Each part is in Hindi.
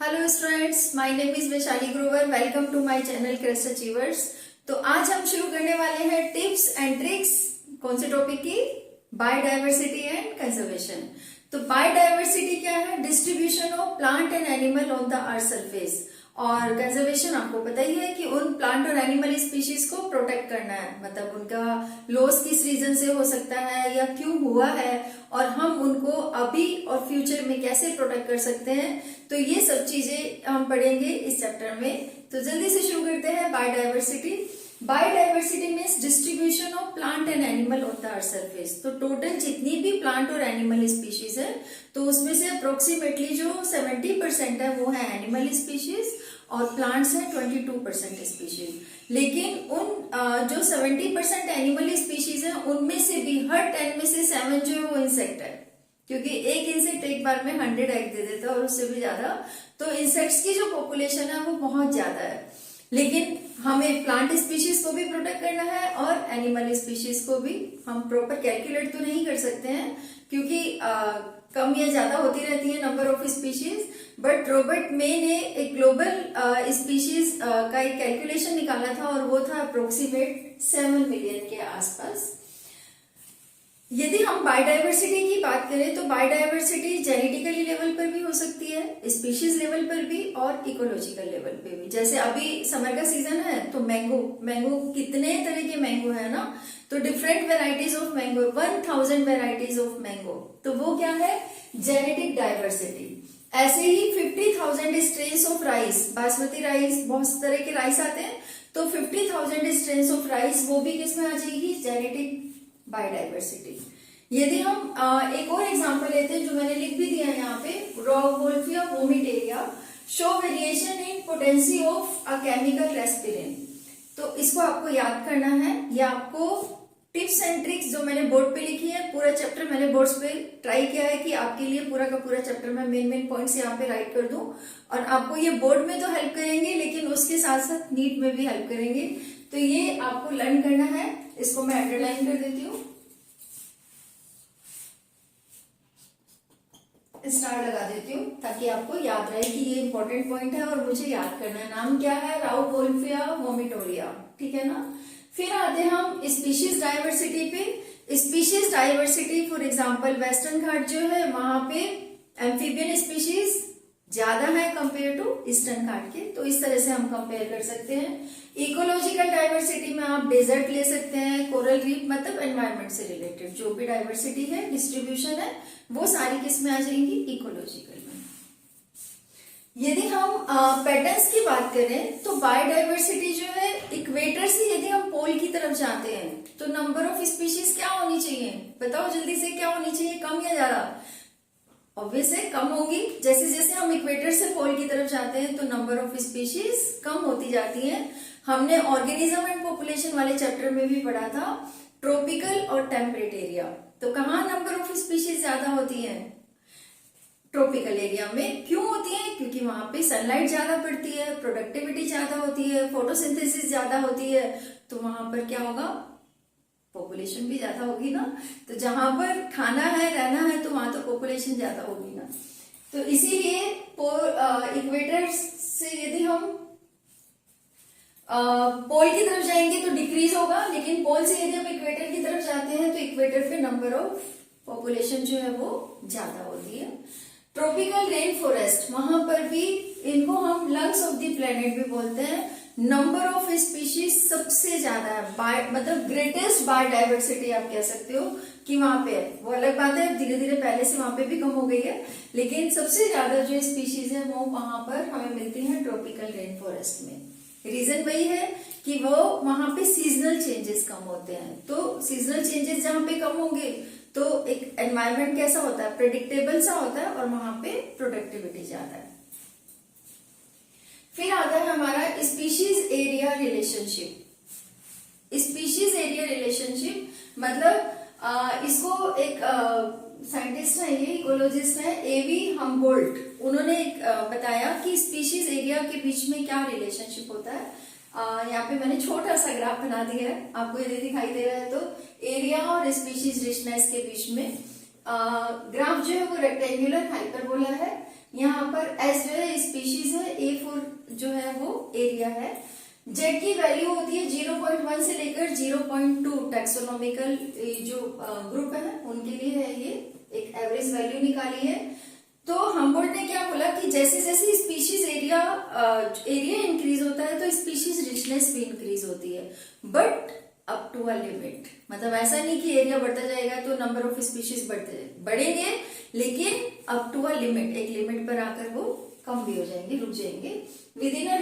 Hello students, my name is Vaishali Grover. Welcome to my channel crest achievers. तो आज हम शुरू करने वाले हैं टिप्स एंड ट्रिक्स। कौन से टॉपिक की? Biodiversity and conservation. तो बायोडायवर्सिटी क्या है? Distribution of plant and animal on the earth surface. और कंजर्वेशन आपको पता ही है कि उन प्लांट और एनिमल स्पीशीज को प्रोटेक्ट करना है, मतलब उनका लॉस किस रीजन से हो सकता है या क्यों हुआ है और हम उनको अभी और फ्यूचर में कैसे प्रोटेक्ट कर सकते हैं। तो ये सब चीजें हम पढ़ेंगे इस चैप्टर में। तो जल्दी से शुरू करते हैं। Biodiversity. Biodiversity means distribution of plant and animal on the earth surface. तो टोटल जितनी भी प्लांट और एनिमल स्पीशीज है तो उसमें से अप्रोक्सीमेटली जो 70% है वो है एनिमल स्पीशीज और प्लांट्स है 22% स्पीशीज। लेकिन उन जो 70% एनिमल स्पीशीज है उनमें से भी हर 10 में से 7 जो है वो इंसेक्ट है, क्योंकि एक इंसेक्ट एक बार में 100 एग दे देता है और उससे भी ज्यादा। तो इंसेक्ट्स की जो पॉपुलेशन है वो बहुत ज्यादा है। लेकिन हमें प्लांट स्पीशीज को भी प्रोटेक्ट करना है और एनिमल स्पीशीज को भी। हम प्रॉपर कैलकुलेट तो नहीं कर सकते हैं क्योंकि कम या ज्यादा होती रहती है number of species, but Robert मे ने एक ग्लोबल स्पीशीज का एक कैलकुलेशन निकाला था और वो था अप्रोक्सीमेट 7 मिलियन के आसपास। यदि हम बायोडायवर्सिटी की बात करें तो बायोडायवर्सिटी जेनेटिकली लेवल पर भी हो सकती है, स्पीशीज लेवल पर भी और इकोलॉजिकल लेवल पे भी। जैसे अभी समर का सीजन है तो मैंगो कितने तरह के मैंगो है ना, तो different varieties of mango, 1000 varieties of mango. तो वो क्या है? Genetic diversity. ऐसे ही 50,000 strains of rice, basmati rice, बहुत तरह के राइस आते हैं, तो 50,000 स्ट्रेन्स ऑफ राइस वो भी किसमें आ जाएगी? Genetic biodiversity. यदि हम एक और एग्जांपल लेते हैं जो मैंने लिख भी दिया है यहाँ पे, Rauwolfia vomitoria show variation in potency of a chemical reserpine. तो इसको आपको याद करना है। ये आपको टिप्स एंड ट्रिक्स जो मैंने बोर्ड पे लिखी है, पूरा चैप्टर मैंने बोर्ड्स पे ट्राई किया है कि आपके लिए पूरा का पूरा चैप्टर मैं मेन पॉइंट्स यहाँ पे राइट कर दूं और आपको ये बोर्ड में तो हेल्प करेंगे लेकिन उसके साथ साथ नीट में भी हेल्प करेंगे। तो ये आपको लर्न करना है। इसको मैं अंडरलाइन कर देती हूँ, स्टार लगा देती हूँ ताकि आपको याद रहे कि ये इंपॉर्टेंट पॉइंट है और मुझे याद करना है। नाम क्या है? राउवोल्फिया वोमिटोरिया, ठीक है ना। फिर आते हैं हम स्पीशीज डाइवर्सिटी पे। Species diversity for example Western Ghat जो है वहां पे एम्फीबियन स्पीशीज ज्यादा है कंपेयर टू ईस्टर्न घाट के, तो इस तरह से हम कंपेयर कर सकते हैं। इकोलॉजिकल डाइवर्सिटी में आप डेजर्ट ले सकते हैं, कोरल रीफ, मतलब एनवायरमेंट से रिलेटेड जो भी डाइवर्सिटी है, डिस्ट्रीब्यूशन है, वो सारी किसमें आ जाएंगी? इकोलॉजिकल में। यदि हम पैटर्न्स की बात करें तो बायोडायवर्सिटी जो है इक्वेटर से यदि हम पोल की तरफ जाते हैं तो नंबर ऑफ स्पीशीज क्या होनी चाहिए? बताओ जल्दी से, क्या होनी चाहिए? कम या ज्यादा? ऑब्वियस है कम होगी। जैसे जैसे हम इक्वेटर से पोल की तरफ जाते हैं तो नंबर ऑफ स्पीशीज कम होती जाती है। हमने ऑर्गेनिज्म एंड पॉपुलेशन वाले चैप्टर में भी पढ़ा था ट्रॉपिकल और टेम्परेट एरिया। तो कहाँ नंबर ऑफ स्पीशीज ज्यादा होती है? ट्रॉपिकल एरिया में। क्यों होती है? क्योंकि वहां पे सनलाइट ज्यादा पड़ती है, प्रोडक्टिविटी ज्यादा होती है, फोटोसिंथेसिस ज्यादा होती है, तो वहां पर क्या होगा? पॉपुलेशन भी ज्यादा होगी ना। तो जहां पर खाना है, रहना है, तो वहां तो पॉपुलेशन ज्यादा होगी ना। तो इसीलिए इक्वेटर से यदि हम पोल की तरफ जाएंगे तो डिक्रीज होगा, लेकिन पोल से यदि हम इक्वेटर की तरफ जाते हैं तो इक्वेटर पे नंबर ऑफ पॉपुलेशन जो है वो ज्यादा होती है। ट्रॉपिकल रेन फॉरेस्ट, वहां पर भी इनको हम लंग्स ऑफ द प्लेनेट भी बोलते हैं। नंबर ऑफ स्पीशीज सबसे ज्यादा है, मतलब ग्रेटेस्ट बायोडायवर्सिटी आप कह सकते हो कि वहां पे है। वो अलग बात है, धीरे धीरे पहले से वहां पे भी कम हो गई है, लेकिन सबसे ज्यादा जो स्पीशीज है वो वहां पर हमें मिलती है ट्रॉपिकल रेन फॉरेस्ट में। रीजन वही है कि वो वहां पे सीजनल चेंजेस कम होते हैं। तो सीजनल चेंजेस जहां पे कम होंगे तो एक एनवायरमेंट कैसा होता है? प्रेडिक्टेबल सा होता है और वहां पे प्रोडक्टिविटी ज्यादा है। फिर आता है हमारा species area relationship. Species area relationship मतलब इसको एक साइंटिस्ट है, ये इकोलॉजिस्ट है, एवी हम्बोल्ट, उन्होंने एक बताया कि स्पीशीज एरिया के बीच में क्या रिलेशनशिप होता है। यहाँ पे मैंने छोटा सा ग्राफ बना दिया है, आपको यदि दिखाई दे रहा है तो एरिया और स्पीशीज रिचनेस के बीच में ग्राफ जो है वो रेक्टेंगुलर हाइपरबोला है। यहाँ पर एस जो है स्पीशीज है, A4 जो है वो एरिया है। जेड की वैल्यू होती है 0.1 से लेकर 0.2 टैक्सोनॉमिकल जो ग्रुप है उनके लिए है, ये एक एवरेज वैल्यू निकाली है। तो हमबोल्ट ने क्या बोला कि जैसे जैसे स्पीशीज एरिया इंक्रीज होता है तो स्पीशीज रिचनेस भी इंक्रीज होती है, but up to a limit. मतलब ऐसा नहीं कि एरिया बढ़ता जाएगा तो नंबर ऑफ स्पीशीज बढ़ेंगे, लेकिन अप टू अ लिमिट, एक लिमिट पर आकर वो कम भी हो जाएंगे, रुक जाएंगे। Within a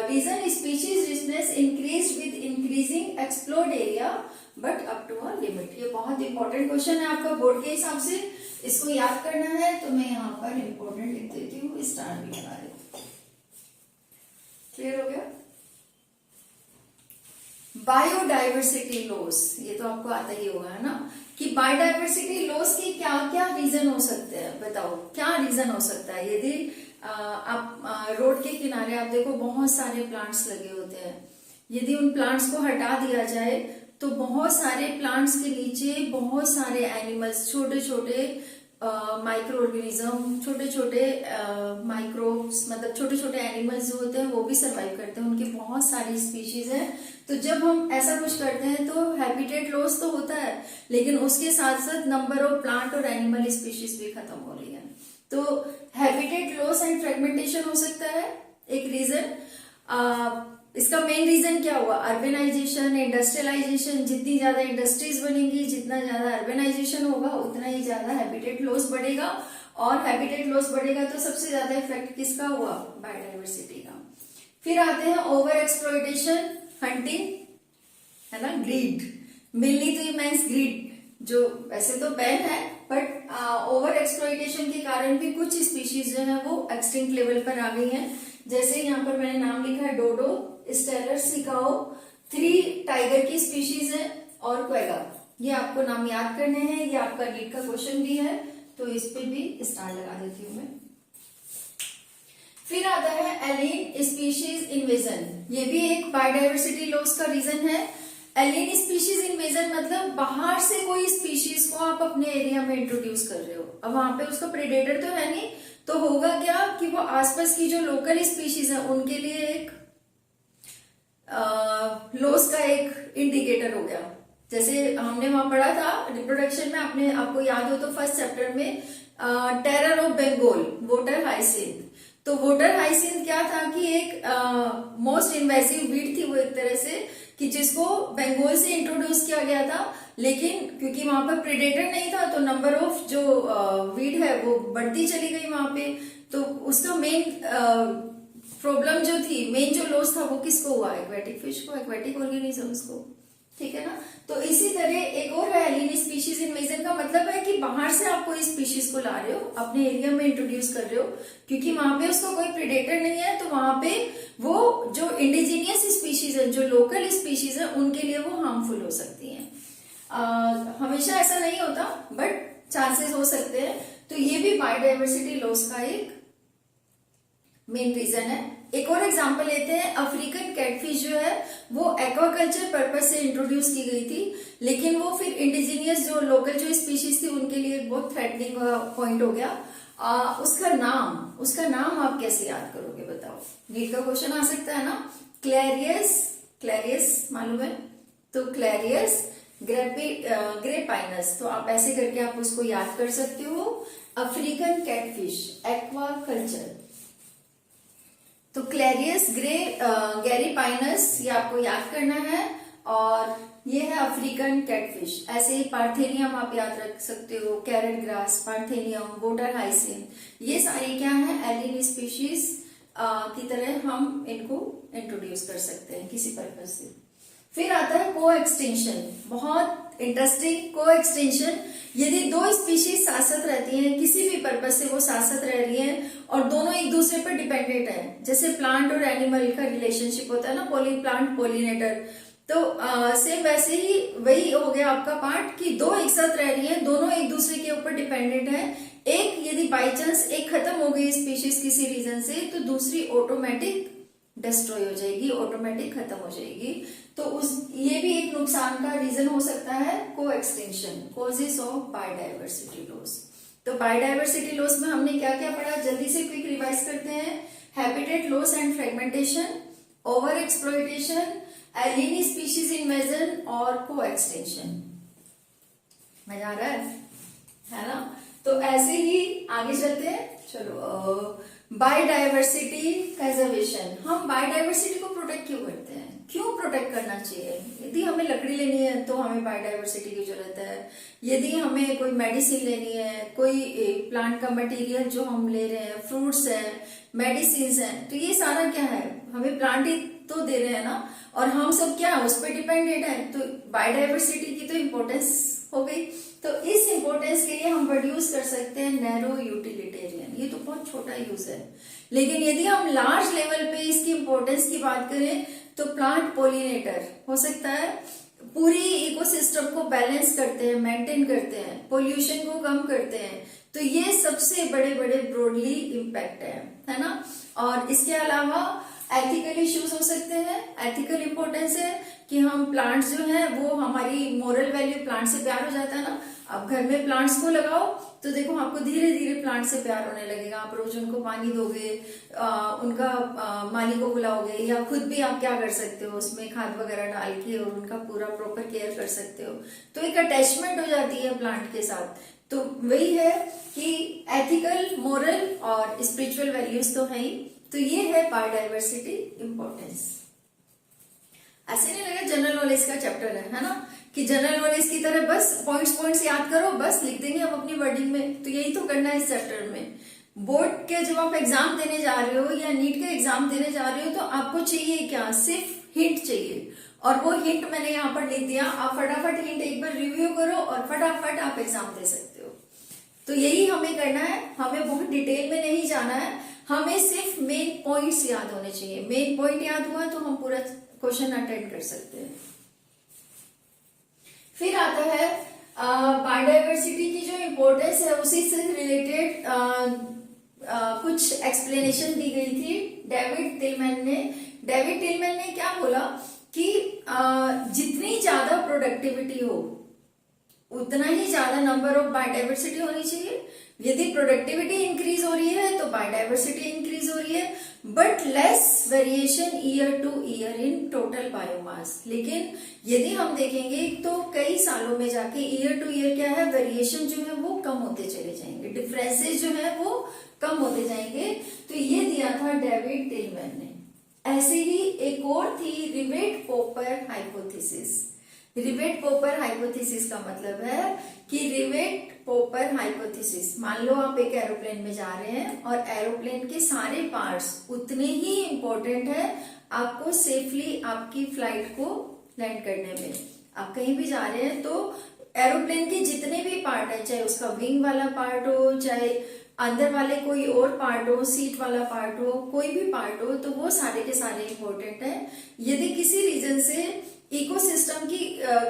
region species richness increase with increasing explored area but up to a limit. ये बहुत इंपॉर्टेंट क्वेश्चन है आपका बोर्ड के हिसाब से, इसको याद करना है। तो मैं यहाँ पर इंपॉर्टेंट लिख देती हूँ, स्टार भी लगा देती हूँ। क्लियर हो गया? बायोडाइवर्सिटी लॉस, ये तो आपको आता ही होगा है ना, कि बायोडाइवर्सिटी लॉस के क्या क्या रीजन हो सकते हैं, बताओ क्या रीजन हो सकता है। यदि आप रोड के किनारे आप देखो बहुत सारे प्लांट्स लगे होते हैं, यदि उन प्लांट्स को हटा दिया जाए तो बहुत सारे प्लांट्स के नीचे बहुत सारे एनिमल्स, छोटे छोटे माइक्रो ऑर्गेनिज्म, छोटे छोटे माइक्रोब्स, मतलब छोटे छोटे एनिमल्स जो होते हैं वो भी सरवाइव करते हैं, उनकी बहुत सारी स्पीशीज है। तो जब हम ऐसा कुछ करते हैं तो हैबिटेट लॉस तो होता है, लेकिन उसके साथ साथ नंबर ऑफ प्लांट और एनिमल स्पीशीज भी खत्म हो रही है। तो हैबिटेट लॉस एंड फ्रेगमेंटेशन हो सकता है एक रीजन। इसका मेन रीजन क्या हुआ? Urbanisation, industrialisation. जितनी ज्यादा इंडस्ट्रीज बनेंगी, जितना ज्यादा अर्बेनाइजेशन होगा, उतना ही ज्यादा हैबिटेट लॉस बढ़ेगा, और हैबिटेट लॉस बढ़ेगा तो सबसे ज्यादा इफेक्ट किसका हुआ? बायोडाइवर्सिटी का। फिर आते हैं ओवर एक्सप्लॉयटेशन, हंटिंग, है ना, ग्रीड, मेनली तो इमेंस ग्रीड, जो वैसे तो बैन है, बट ओवर एक्सप्लॉयटेशन के कारण भी कुछ स्पीशीज जो है वो एक्सटिंक्ट लेवल पर आ गई हैं। जैसे यहाँ पर मैंने नाम लिखा है डोडो, स्टेलर सिकाओ, 3 टाइगर की स्पीशीज है, और क्वेगा। ये आपको नाम याद करने हैं, ये आपका नीट का क्वेश्चन भी है, तो इस पे भी स्टार लगा देती हूँ मैं। फिर आता है एलियन स्पीशीज इन्वेजन, ये भी एक बायोडाइवर्सिटी लॉस का रीजन है। एलियन स्पीशीज इन्वेजन मतलब बाहर से कोई स्पीशीज को आप अपने एरिया में इंट्रोड्यूस कर रहे हो। अब वहां पे उसका प्रेडेटर तो है नहीं, तो होगा क्या कि वो आसपास की जो लोकल स्पीशीज है उनके लिए एक लॉस का एक इंडिकेटर हो गया। जैसे हमने वहां पढ़ा था रिप्रोडक्शन में, आपको याद हो तो फर्स्ट चैप्टर में terror of Bengal, water hyacinth. तो वोटर हाइसिंथ क्या था कि एक मोस्ट इन्वेसिव वीड थी वो एक तरह से, कि जिसको बंगाल से इंट्रोड्यूस किया गया था, लेकिन क्योंकि वहां पर प्रेडेटर नहीं था तो नंबर ऑफ जो वीड है वो बढ़ती चली गई वहां पे। तो उसका मेन प्रॉब्लम जो थी, मेन जो लॉस था वो किसको हुआ? एक्वेटिक फिश को, एक्वेटिक ऑर्गेनिजम्स को, ठीक है ना। तो इसी तरह एक और है एलियन स्पीशीज इन्वेजन का मतलब है कि बाहर से आप कोई स्पीशीज को ला रहे हो, अपने एरिया में इंट्रोड्यूस कर रहे हो, क्योंकि वहां पे उसका कोई प्रेडेटर नहीं है, तो वहां पे वो जो इंडिजीनियस स्पीशीज है, जो लोकल स्पीशीज है, उनके लिए वो हार्मफुल हो सकती है। हमेशा ऐसा नहीं होता, बट चांसेस हो सकते हैं। तो ये भी बायोडाइवर्सिटी लॉस का एक मेन रीजन है। एक और एग्जांपल लेते हैं, अफ्रीकन कैटफिश जो है वो एक्वाकल्चर पर्पज से इंट्रोड्यूस की गई थी, लेकिन वो फिर इंडिजीनियस जो लोकल जो स्पीशीज थी उनके लिए बहुत थ्रेटनिंग पॉइंट हो गया। उसका नाम आप कैसे याद करोगे बताओ? नीट का क्वेश्चन आ सकता है ना। क्लैरियस मालूम है? तो क्लैरियस ग्रेपाइनस, तो आप ऐसे करके आप उसको याद कर सकते हो। अफ्रीकन कैटफिश, एक्वाकल्चर, तो क्लैरियस गैरीपाइनस, ये आपको याद करना है। और ये है अफ्रीकन कैटफिश। ऐसे ही पार्थेनियम आप याद रख सकते हो, carrot grass, parthenium, voter hyacinth, ये सारी क्या है? एलियन स्पीशीज की तरह हम इनको इंट्रोड्यूस कर सकते हैं किसी पर्पज से। फिर आता है को एक्सटेंशन, बहुत इंटरेस्टिंग। को एक्सटेंशन, यदि 2 स्पीशीज साथ साथ रहती हैं, किसी भी पर्पज से वो साथ साथ रह रही हैं और दोनों एक दूसरे पर डिपेंडेंट है, जैसे प्लांट और एनिमल का रिलेशनशिप होता है ना, प्लांट पोलिनेटर, तो सेम वैसे ही वही हो गया आपका पार्ट कि 2 एक साथ रह रही हैं, दोनों एक दूसरे के ऊपर डिपेंडेंट है। एक यदि बाई चांस एक खत्म हो गई स्पीशीज किसी रीजन से, तो दूसरी ऑटोमेटिक डिस्ट्रॉय हो जाएगी, ऑटोमेटिक खत्म हो जाएगी। तो ये भी एक नुकसान का रीजन हो सकता है को extension, causes of biodiversity loss. तो बायोडायवर्सिटी लॉस में हमने क्या क्या पढ़ा, जल्दी से क्विक रिवाइज करते हैं। Habitat loss and fragmentation, over exploitation, alien species invasion और को एक्सटेंशन। मजा आ रहा है ना? तो ऐसे ही आगे चलते हैं। चलो, बायोडायवर्सिटी कंजर्वेशन। हम बायोडायवर्सिटी को प्रोटेक्ट क्यों करते हैं, क्यों प्रोटेक्ट करना चाहिए? यदि हमें लकड़ी लेनी है तो हमें बायोडायवर्सिटी की जरूरत है। यदि हमें कोई मेडिसिन लेनी है, कोई प्लांट का मटेरियल जो हम ले रहे हैं, फ्रूट्स है, मेडिसिन है, तो ये सारा क्या है, हमें प्लांट ही तो दे रहे हैं ना, और हम सब क्या उस पर डिपेंडेंट है। तो बायोडायवर्सिटी की तो इम्पोर्टेंस हो गई। तो इस इम्पोर्टेंस के लिए हम वर्ड यूज कर सकते हैं नैरो यूटिलिटेरियन। ये तो बहुत छोटा यूज है, लेकिन यदि हम लार्ज लेवल पे इसकी इम्पोर्टेंस की बात करें तो प्लांट पोलिनेटर हो सकता है, पूरी इकोसिस्टम को बैलेंस करते हैं, मेंटेन करते हैं, पोल्यूशन को कम करते हैं। तो ये सबसे बड़े बड़े ब्रॉडली इम्पैक्ट है ना। और इसके अलावा एथिकल इश्यूज हो सकते हैं। एथिकल इंपॉर्टेंस है कि हम प्लांट्स जो है वो हमारी मोरल वैल्यू, प्लांट से प्यार हो जाता है ना। अब घर में प्लांट्स को लगाओ तो देखो आपको धीरे धीरे प्लांट से प्यार होने लगेगा। आप रोज उनको पानी दोगे, उनका माली को बुलाओगे, या खुद भी आप क्या कर सकते हो, उसमें खाद वगैरह डाल के और उनका पूरा प्रॉपर केयर कर सकते हो। तो एक अटैचमेंट हो जाती है प्लांट के साथ। तो वही है कि एथिकल, मोरल और स्पिरिचुअल वैल्यूज तो है ही। तो ये है बायोडायवर्सिटी इंपॉर्टेंस। ऐसे नहीं लगा जनरल नॉलेज का चैप्टर है ना, कि जनरल नॉलेज की तरह बस पॉइंट्स याद करो, बस लिख देंगे हम अपनी वर्डिंग में। तो यही तो करना है इस चैप्टर में। बोर्ड के जब आप एग्जाम देने जा रहे हो या नीट का एग्जाम देने जा रहे हो तो आपको चाहिए क्या, सिर्फ हिंट चाहिए। और वो हिंट मैंने यहाँ पर लिख दिया, आप फटाफट हिंट एक बार रिव्यू करो और फटाफट आप एग्जाम दे सकते हो। तो यही हमें करना है, हमें बहुत डिटेल में नहीं जाना है, हमें सिर्फ मेन पॉइंट्स याद होने चाहिए। मेन पॉइंट याद हुआ तो हम पूरा क्वेश्चन अटेंड कर सकते हैं। फिर आता है बायोडायवर्सिटी की जो इम्पोर्टेंस है, उसी से रिलेटेड कुछ एक्सप्लेनेशन दी गई थी डेविड टिलमैन ने क्या बोला कि जितनी ज्यादा प्रोडक्टिविटी हो उतना ही ज्यादा नंबर ऑफ बायोडायवर्सिटी होनी चाहिए। यदि प्रोडक्टिविटी इंक्रीज हो रही है तो बायोडायवर्सिटी इंक्रीज हो रही है, but less variation year two year in total biomass. लेकिन यदि हम देखेंगे तो कई सालों में जाके ईयर टू ईयर क्या है, वेरिएशन जो है वो कम होते चले जाएंगे, डिफरेंसेस जो है वो कम होते जाएंगे। तो ये दिया था डेविड टिलमैन ने। ऐसे ही एक और थी रिवेट पोपर हाइपोथेसिस। रिवेट पोपर हाइपोथेसिस का मतलब है कि रिवेट पोपर हाइपोथेसिस, मान लो आप एक एरोप्लेन में जा रहे हैं और एरोप्लेन के सारे पार्ट्स उतने ही इंपॉर्टेंट है आपको सेफली आपकी फ्लाइट को लैंड करने में। आप कहीं भी जा रहे हैं तो एरोप्लेन के जितने भी पार्ट है, चाहे उसका विंग वाला पार्ट हो, चाहे अंदर वाले कोई और पार्ट हो, सीट वाला पार्ट हो, कोई भी पार्ट हो, तो वो सारे के सारे इंपॉर्टेंट है। यदि किसी रीजन से इकोसिस्टम की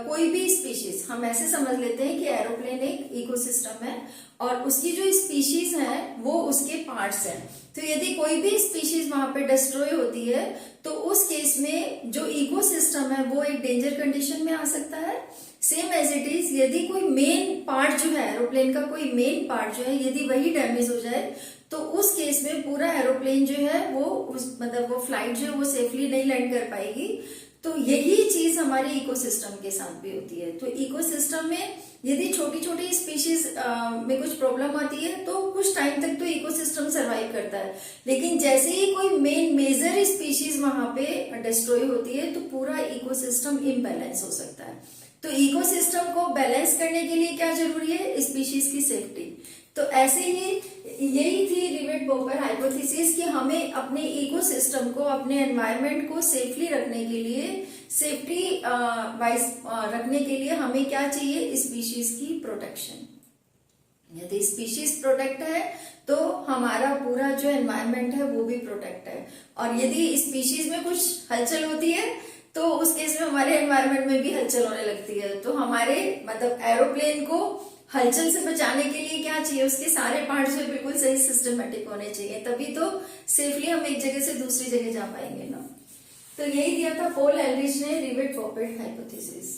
कोई भी स्पीशीज, हम ऐसे समझ लेते हैं कि एरोप्लेन एक इकोसिस्टम है और उसकी जो स्पीशीज है वो उसके पार्ट्स हैं। तो यदि कोई भी स्पीशीज वहां पे डिस्ट्रॉय होती है तो उस केस में जो इकोसिस्टम है वो एक डेंजर कंडीशन में आ सकता है। सेम एज इट इज, यदि कोई मेन पार्ट जो है एरोप्लेन का, कोई मेन पार्ट जो है यदि वही डैमेज हो जाए तो उस केस में पूरा एरोप्लेन जो है वो मतलब वो फ्लाइट जो है वो सेफली नहीं लैंड कर पाएगी। तो यही चीज हमारे इकोसिस्टम के साथ भी होती है। तो इकोसिस्टम में यदि छोटी छोटी स्पीशीज में कुछ प्रॉब्लम आती है तो कुछ टाइम तक तो इकोसिस्टम सरवाइव करता है, लेकिन जैसे ही कोई मेजर स्पीशीज वहां पे डिस्ट्रॉय होती है तो पूरा इकोसिस्टम इम्बैलेंस हो सकता है। तो इकोसिस्टम को बैलेंस करने के लिए क्या जरूरी है, स्पीशीज की सेफ्टी। तो ऐसे ही यही थी रिवेट पोपर हाइपोथेसिस कि हमें अपने इकोसिस्टम को, अपने एनवायरनमेंट को सेफली रखने के लिए, सेफ्टी वाइज रखने के लिए हमें क्या चाहिए, स्पीशीज की प्रोटेक्शन। यदि स्पीशीज प्रोटेक्ट है तो हमारा पूरा जो एनवायरनमेंट है वो भी प्रोटेक्ट है। और यदि स्पीशीज में कुछ हलचल होती है तो उस केस में हमारे एनवायरनमेंट में भी हलचल होने लगती है। तो हमारे मतलब एरोप्लेन को हलचल से बचाने के लिए क्या चाहिए, उसके सारे पार्ट्स में बिल्कुल सही सिस्टमेटिक होने चाहिए, तभी तो सेफली हम एक जगह से दूसरी जगह जा पाएंगे ना। तो यही दिया था पॉल एलरिच ने रिवेट पोपर हाइपोथेसिस।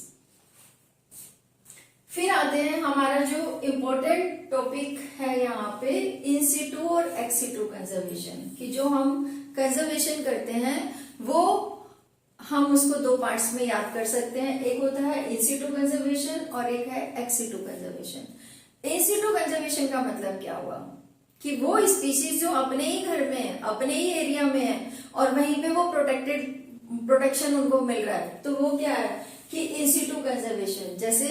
फिर आते हैं हमारा जो इम्पोर्टेंट टॉपिक है यहाँ पे इन सिटू और एक्स सिटू कंजर्वेशन, कि जो हम कंजर्वेशन करते हैं वो हम उसको दो पार्ट्स में याद कर सकते हैं। एक होता है इन सिटू कंजर्वेशन और एक है एक्स सिटू कंजर्वेशन। इन सिटू कंजर्वेशन का मतलब क्या हुआ कि वो स्पीशीज जो अपने ही घर में है, अपने ही एरिया में है और वहीं पे वो प्रोटेक्शन उनको मिल रहा है, तो वो क्या है कि इन सिटू कंजर्वेशन। जैसे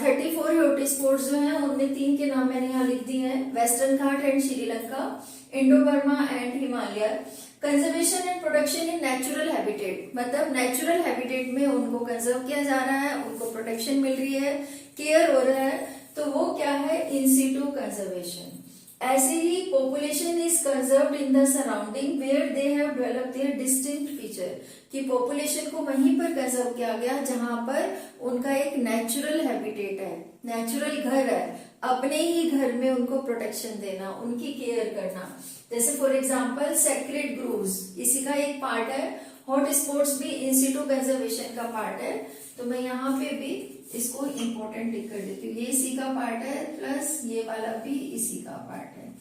34 हॉटस्पॉट्स जो हैं उनमें 3 के नाम मैंने यहाँ लिख दिए हैं, western Ghat and Sri Lanka, Indo Burma and Himalaya. Conservation and protection in natural habitat, मतलब नेचुरल हैबिटेट में उनको कंजर्व किया जा रहा है, उनको प्रोटेक्शन मिल रही है, केयर हो रहा है, तो वो क्या है इन सिटू कंजर्वेशन। ऐसे ही population is conserved in the surrounding where they have developed their distinct feature, कि पॉपुलेशन को वहीं पर कंजर्व किया गया जहां पर उनका एक नेचुरल हैबिटेट है, नेचुरल घर है, अपने ही घर में उनको प्रोटेक्शन देना, उनकी केयर करना। जैसे फॉर एग्जांपल सेक्रेड ग्रूव्स इसी का एक पार्ट है, हॉट स्पॉट्स भी इन सिटू कंजर्वेशन का पार्ट है, तो मैं यहाँ पे भी इसको इम्पोर्टेंट लिख कर देती हूँ। ये इसी का पार्ट है प्लस ये वाला भी इसी का पार्ट है।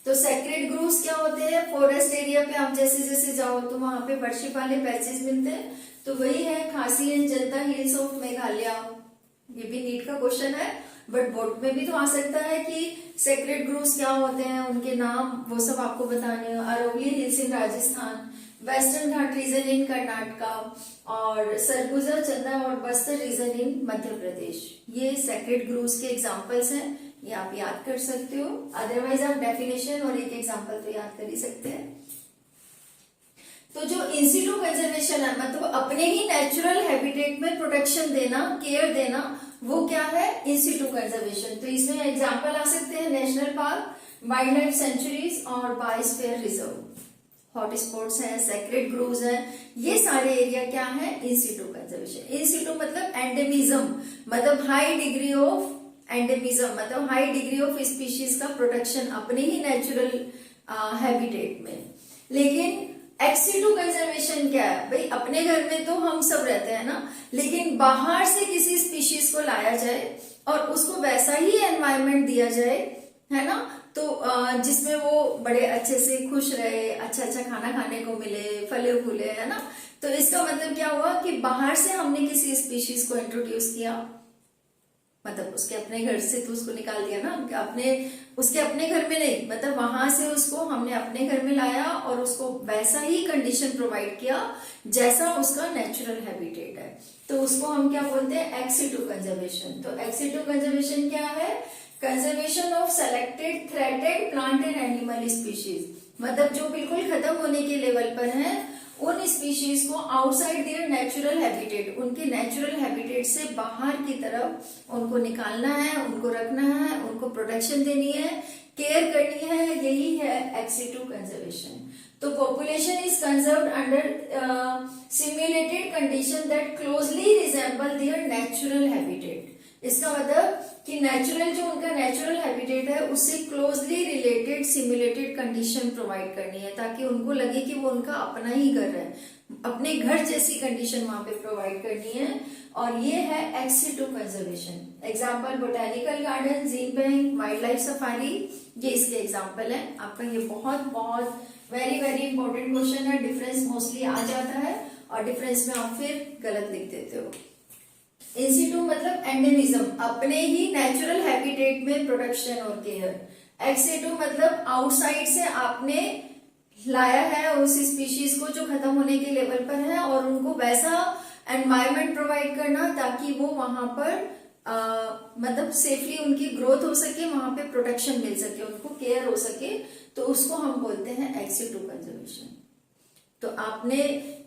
तो सेक्रेड ग्रूव्स क्या होते हैं, फॉरेस्ट एरिया पे आप जैसे जैसे जाओ तो वहां पे वर्शिप वाले पैचेस मिलते हैं, तो वही है खासी and Janata hills of Meghalaya. ये भी नीट का क्वेश्चन है, बट बोर्ड में भी तो आ सकता है कि सेक्रेड ग्रूव्स क्या होते हैं, उनके नाम वो सब आपको बताने हैं। अरवली हिल्स इन राजस्थान, वेस्टर्न घाट रीजन इन कर्नाटका और सरगुजा, चंदा और बस्तर रीजन इन मध्य प्रदेश। ये सेक्रेड ग्रूव्स के एग्जांपल्स हैं, ये आप याद कर सकते हो। अदरवाइज आप डेफिनेशन और एक एग्जांपल तो याद कर ही सकते हैं। तो जो इन सिटू कंजर्वेशन है, मतलब अपने ही नेचुरल हैबिटेट में प्रोटेक्शन देना, केयर देना, वो क्या है इन सिटू कंजर्वेशन। तो इसमें एग्जांपल आ सकते हैं national park, wild life sanctuaries और बायोस्फीयर रिजर्व, हॉट स्पॉट्स हैं, सेक्रेड ग्रूव्स हैं, ये सारे एरिया क्या है इन सिटू कंजर्वेशन। इन सिटू मतलब एंडेमिज्म, मतलब हाई डिग्री ऑफ एंडेमिज्म, मतलब हाई डिग्री ऑफ स्पीशीज का प्रोटेक्शन अपने ही नेचुरल हैबिटेट में। लेकिन एक्स सिटू कंजर्वेशन क्या है भाई, अपने घर में तो हम सब रहते हैं ना, लेकिन बाहर से किसी स्पीशीज को लाया जाए और उसको वैसा ही एनवायरनमेंट दिया जाए, है ना, तो जिसमें वो बड़े अच्छे से खुश रहे, अच्छा अच्छा खाना खाने को मिले, फले फूले, है ना। तो इसका मतलब क्या हुआ कि बाहर से हमने किसी स्पीशीज को इंट्रोड्यूस किया, मतलब उसके अपने घर से तो उसको निकाल दिया ना, उसके अपने घर में नहीं, मतलब वहां से उसको हमने अपने घर में लाया और उसको वैसा ही कंडीशन प्रोवाइड किया जैसा उसका नेचुरल हैबिटेट है, तो उसको हम क्या बोलते हैं एक्स सिटू कंजर्वेशन। तो एक्स सिटू कंजर्वेशन क्या है, conservation of selected threatened plant and animal species, मतलब जो बिल्कुल खत्म होने के लेवल पर है उन स्पीशीज को आउटसाइड देयर नेचुरल हैबिटेट, उनके नेचुरल हैबिटेट से बाहर की तरफ उनको निकालना है, उनको रखना है, उनको प्रोटेक्शन देनी है, केयर करनी है, यही है एक्स सिटू कंजर्वेशन। तो population is conserved under simulated condition that closely resemble there natural habitat. इसका मतलब कि नेचुरल जो उनका नेचुरल हैबिटेट है उससे closely related simulated condition provide करनी है, ताकि उनको लगे कि वो उनका अपना ही घर है, अपने घर जैसी कंडीशन वहां पे प्रोवाइड करनी है, और ये है ex situ conservation. Example botanical garden, gene bank, wild life safari, ये इसके एग्जाम्पल है। आपका ये बहुत बहुत वेरी वेरी इंपॉर्टेंट क्वेश्चन है, डिफरेंस मोस्टली आ जाता है और डिफरेंस में आप फिर गलत लिख देते हो। इन सिटू मतलब एंडेमिज्म, अपने ही नेचुरल हैबिटेट में प्रोटेक्शन और केयर। एक्स सिटू मतलब आउटसाइड से आपने लाया है उस स्पीशीज को जो खत्म होने के लेवल पर है और उनको वैसा एनवायरनमेंट प्रोवाइड करना ताकि वो वहां पर मतलब सेफली उनकी ग्रोथ हो सके, वहां पे प्रोटेक्शन मिल सके, उनको केयर हो सके, तो उसको हम बोलते हैं एक्स सिटू कंजर्वेशन। तो आपने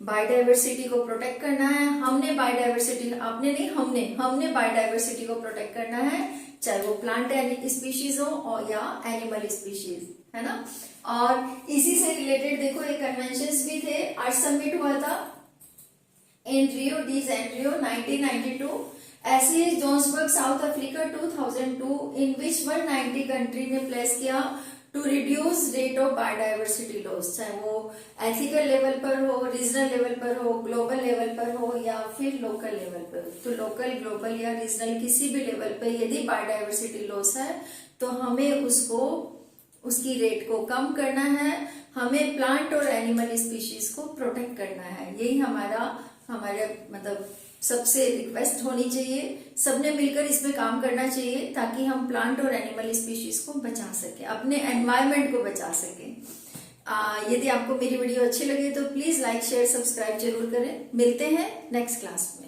बायोडाइवर्सिटी को प्रोटेक्ट करना है, हमने बायोडाइवर्सिटी, आपने नहीं हमने बायोडाइवर्सिटी को प्रोटेक्ट करना है, चाहे वो प्लांट स्पीशीज हो और या एनिमल स्पीशीज, है ना। और इसी से रिलेटेड देखो एक कन्वेंशंस भी थे, अर्थ समिट हुआ था इन रियो डी जेनेरियो 1992, ऐसे Johannesburg South Africa 2002, in which 190 country ने प्लेस किया to reduce rate of biodiversity loss, चाहे वो एथिकल लेवल पर हो, रीजनल लेवल पर हो, ग्लोबल लेवल पर हो या फिर लोकल लेवल पर हो। तो लोकल, ग्लोबल या रीजनल किसी भी लेवल पर यदि बायोडाइवर्सिटी लॉस है तो हमें उसकी रेट को कम करना है, हमें प्लांट और एनिमल स्पीशीज को प्रोटेक्ट करना है। यही हमारे मतलब सबसे रिक्वेस्ट होनी चाहिए, सबने मिलकर इसमें काम करना चाहिए ताकि हम प्लांट और एनिमल स्पीशीज को बचा सके, अपने एनवायरमेंट को बचा सके। यदि आपको मेरी वीडियो अच्छी लगे तो प्लीज लाइक, शेयर, सब्सक्राइब जरूर करें। मिलते हैं नेक्स्ट क्लास में।